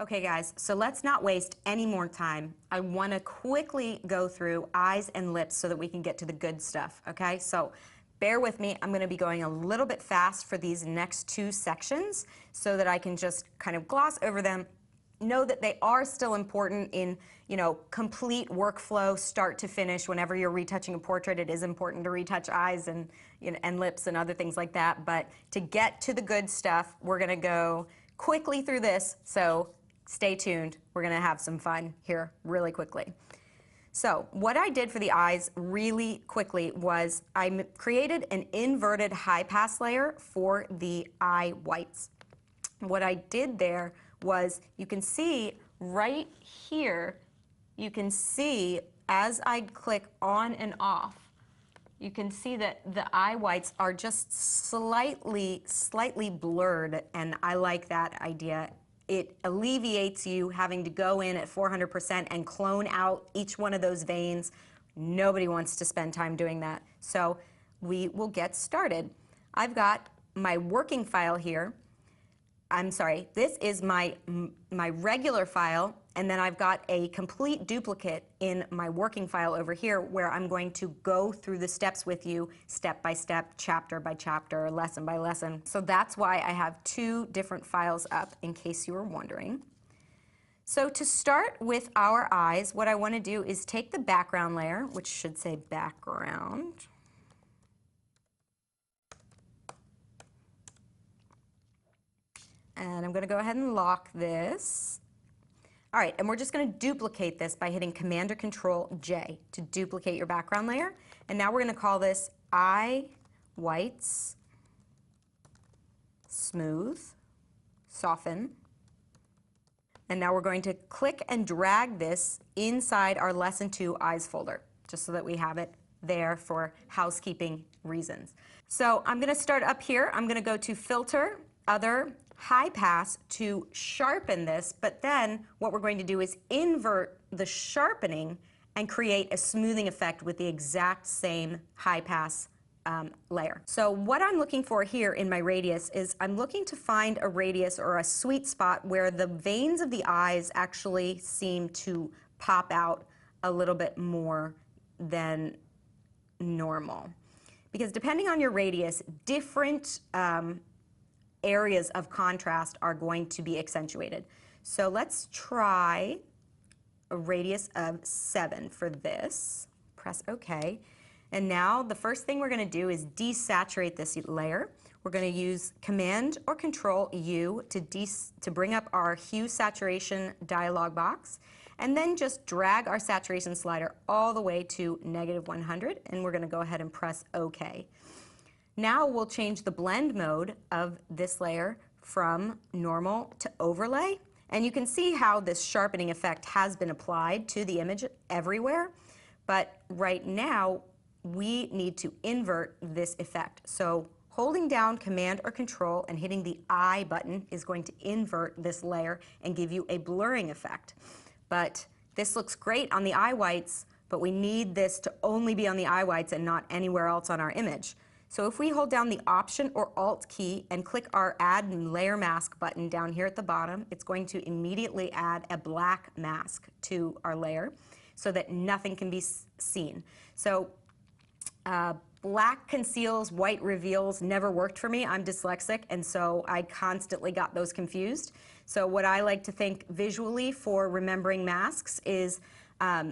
Okay guys, so let's not waste any more time. I want to quickly go through eyes and lips so that we can get to the good stuff, okay? So bear with me, I'm going to be going a little bit fast for these next two sections so that I can just kind of gloss over them. Know that they are still important in, complete workflow, start to finish. Whenever you're retouching a portrait, it is important to retouch eyes and, and lips and other things like that. But to get to the good stuff, we're going to go quickly through this, so stay tuned. We're going to have some fun here really quickly. So what I did for the eyes really quickly was I created an inverted high pass layer for the eye whites. What I did there was, you can see right here, you can see as I click on and off, you can see that the eye whites are just slightly blurred, and I like that idea. It alleviates you having to go in at 400% and clone out each one of those veins. Nobody wants to spend time doing that. So we will get started. I've got my working file here. I'm sorry, this is my regular file, and then I've got a complete duplicate in my working file over here where I'm going to go through the steps with you step by step, chapter by chapter, lesson by lesson. So that's why I have two different files up, in case you were wondering. So to start with our eyes, what I want to do is take the background layer, which should say background. And I'm going to go ahead and lock this. All right, and we're just going to duplicate this by hitting Command or Control J to duplicate your background layer. And now we're going to call this Eye Whites Smooth Soften. And now we're going to click and drag this inside our Lesson 2 Eyes folder, just so that we have it there for housekeeping reasons. So I'm going to start up here. I'm going to go to Filter, Other, High Pass to sharpen this, but then what we're going to do is invert the sharpening and create a smoothing effect with the exact same high pass layer. So what I'm looking for here in my radius is I'm looking to find a radius or a sweet spot where the veins of the eyes actually seem to pop out a little bit more than normal. Because depending on your radius, different areas of contrast are going to be accentuated. So let's try a radius of 7 for this. Press OK. And now the first thing we're going to do is desaturate this layer. We're going to use Command or Control U to bring up our hue saturation dialog box, and then just drag our saturation slider all the way to -100, and we're going to go ahead and press OK. Now we'll change the blend mode of this layer from normal to overlay, and you can see how this sharpening effect has been applied to the image everywhere, but right now we need to invert this effect. So holding down Command or Control and hitting the I button is going to invert this layer and give you a blurring effect. But this looks great on the eye whites, but we need this to only be on the eye whites and not anywhere else on our image. So if we hold down the Option or Alt key and click our Add Layer Mask button down here at the bottom, it's going to immediately add a black mask to our layer so that nothing can be seen. So black conceals, white reveals never worked for me. I'm dyslexic, and so I constantly got those confused. So what I like to think visually for remembering masks is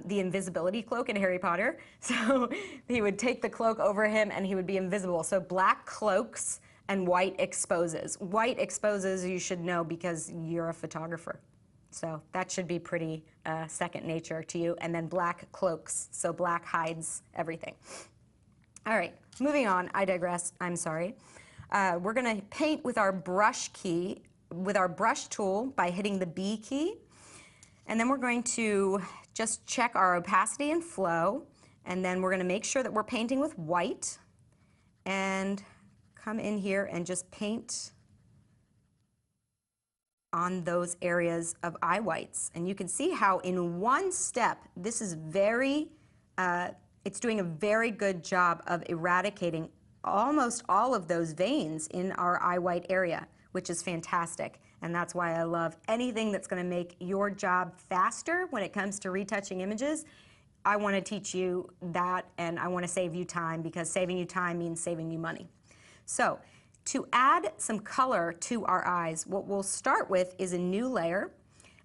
the invisibility cloak in Harry Potter. So he would take the cloak over him and he would be invisible. So black cloaks and white exposes. White exposes, you should know, because you're a photographer. So that should be pretty second nature to you. And then black cloaks, so black hides everything. All right, moving on, I digress, I'm sorry. We're gonna paint with our brush key, with our brush tool by hitting the B key. And then we're going to just check our opacity and flow, and then we're going to make sure that we're painting with white, and come in here and just paint on those areas of eye whites. And you can see how in one step, this is it's doing a very good job of eradicating almost all of those veins in our eye white area, which is fantastic. And that's why I love anything that's going to make your job faster when it comes to retouching images. I want to teach you that, and I want to save you time, because saving you time means saving you money. So to add some color to our eyes, what we'll start with is a new layer,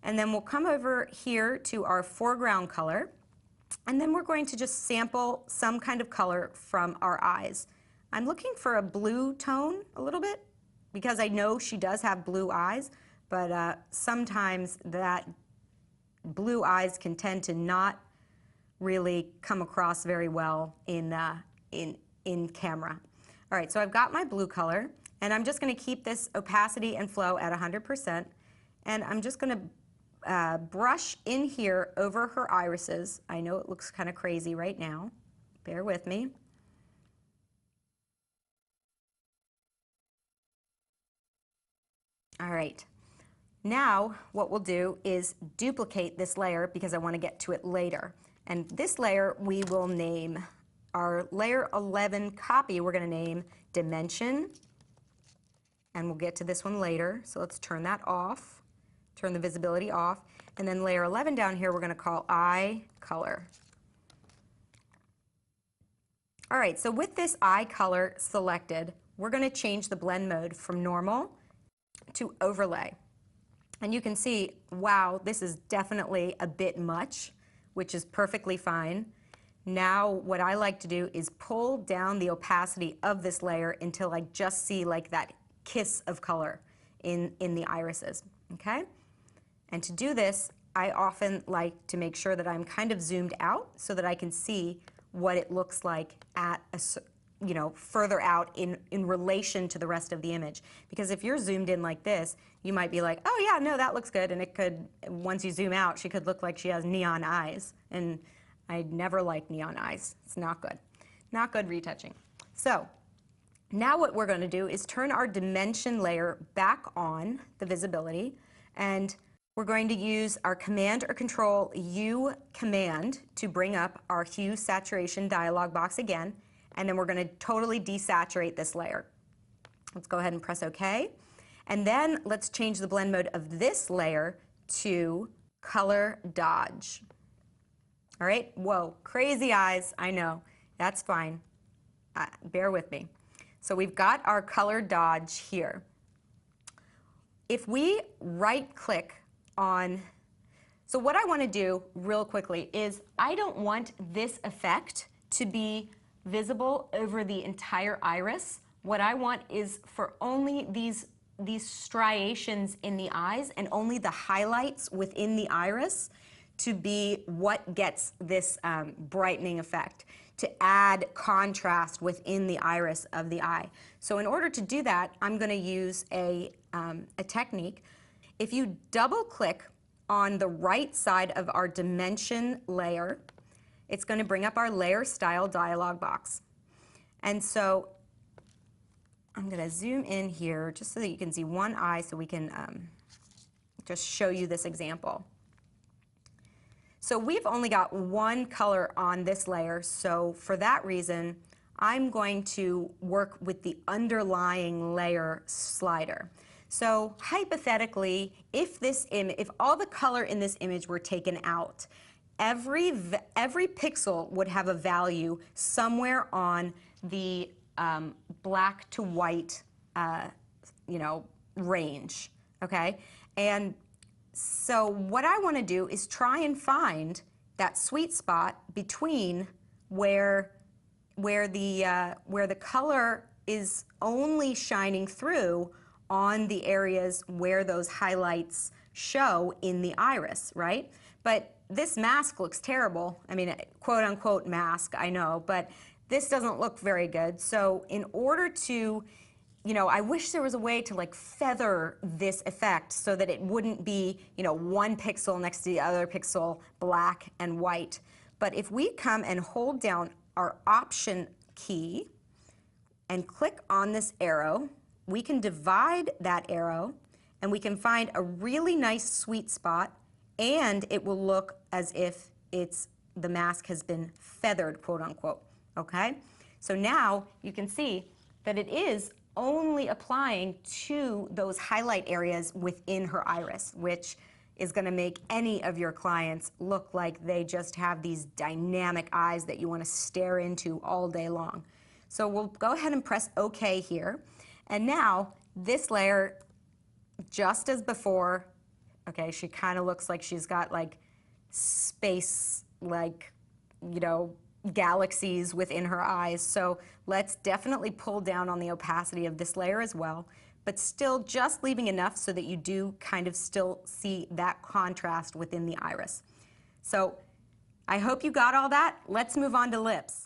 and then we'll come over here to our foreground color, and then we're going to just sample some kind of color from our eyes. I'm looking for a blue tone a little bit, because I know she does have blue eyes, but sometimes that blue eyes can tend to not really come across very well in camera. All right, so I've got my blue color, and I'm just going to keep this opacity and flow at 100%, and I'm just going to brush in here over her irises. I know it looks kind of crazy right now. Bear with me. All right. Now what we'll do is duplicate this layer, because I want to get to it later. And this layer we will name, our layer 11 copy, we're going to name Dimension. And we'll get to this one later. So let's turn that off, turn the visibility off. And then layer 11 down here we're going to call Eye Color. All right, so with this eye color selected, we're going to change the blend mode from normal to overlay. And you can see, wow, this is definitely a bit much, which is perfectly fine. Now what I like to do is pull down the opacity of this layer until I just see like that kiss of color in the irises, okay? And to do this, I often like to make sure that I'm kind of zoomed out so that I can see what it looks like at a, further out in relation to the rest of the image. Because if you're zoomed in like this, you might be like, oh yeah, no, that looks good. And it could, once you zoom out, she could look like she has neon eyes. And I never like neon eyes. It's not good. Not good retouching. So now what we're going to do is turn our dimension layer back on, the visibility, and we're going to use our Command or Control U command to bring up our hue saturation dialog box again, and then we're going to totally desaturate this layer. Let's go ahead and press OK. And then let's change the blend mode of this layer to Color Dodge. All right, whoa, crazy eyes, I know, that's fine. Bear with me. So we've got our Color Dodge here. If we right-click on, so what I want to do real quickly is I don't want this effect to be visible over the entire iris. What I want is for only these striations in the eyes and only the highlights within the iris to be what gets this brightening effect, to add contrast within the iris of the eye. So in order to do that, I'm going to use a technique. If you double click on the right side of our dimension layer, it's going to bring up our layer style dialog box. And so I'm going to zoom in here just so that you can see one eye, so we can just show you this example. So we've only got one color on this layer, so for that reason I'm going to work with the underlying layer slider. So hypothetically, if all the color in this image were taken out, every pixel would have a value somewhere on the black to white range, okay? And so what I want to do is try and find that sweet spot between where the color is only shining through on the areas where those highlights show in the iris, right? But this mask looks terrible. I mean, quote unquote mask, I know, but this doesn't look very good. So in order to, I wish there was a way to like feather this effect so that it wouldn't be, one pixel next to the other pixel, black and white. But if we come and hold down our Option key and click on this arrow, we can divide that arrow and we can find a really nice sweet spot, and it will look as if the mask has been feathered, quote unquote, okay? So now you can see that it is only applying to those highlight areas within her iris, which is going to make any of your clients look like they just have these dynamic eyes that you want to stare into all day long. So we'll go ahead and press OK here. And now this layer, just as before, okay, she kind of looks like she's got like space, like, you know, galaxies within her eyes. So let's definitely pull down on the opacity of this layer as well, but still just leaving enough so that you do kind of still see that contrast within the iris. So I hope you got all that. Let's move on to lips.